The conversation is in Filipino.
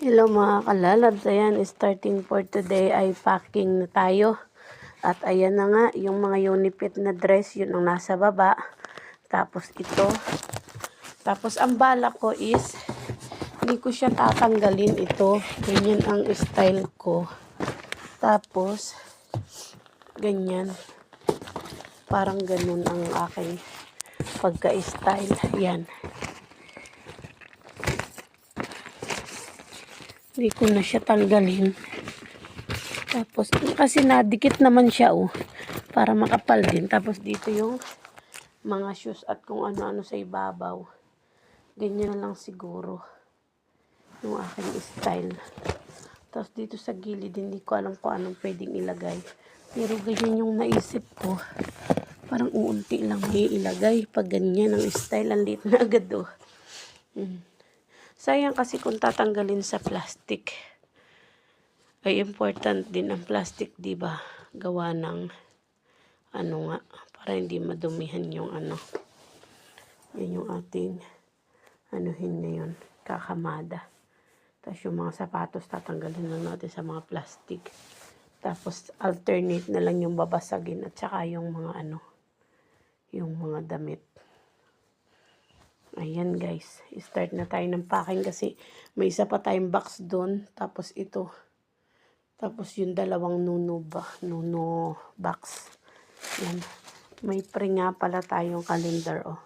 Hello mga kalalabs, ayan, starting for today ay packing na tayo. At ayan na nga, yung mga unipit na dress, yun ang nasa baba. Tapos ito. Tapos ang bala ko is, hindi ko siya tatanggalin ito. Ganyan ang style ko. Tapos, ganyan. Parang ganun ang aking pagka-style. Yan. Hindi ko na siya tanggalin. Tapos, kasi nadikit naman siya, oh. Para makapal din. Tapos, dito yung mga shoes at kung ano-ano sa ibabaw. Ganyan na lang siguro. Yung aking style. Tapos, dito sa gilid, hindi ko alam kung anong pwedeng ilagay. Pero, ganyan yung naisip ko. Parang uunti lang may ilagay. Pag ganyan ang style, ang liit na agad, oh. Sayang kasi kung tatanggalin sa plastic. Ay important din ang plastic, 'di ba? Gawa ng ano nga para hindi madumihan yung ano. Yan yung ating anuhin ngayon, kakamada. Tapos yung mga sapatos tatanggalin lang natin sa mga plastic. Tapos alternate na lang yung babasagin at saka yung mga ano, yung mga damit. Ayan guys, start na tayo ng packing kasi may isa pa tayong box doon. Tapos ito. Tapos yung dalawang nuno box. Yan. May pre nga pala tayong calendar, oh.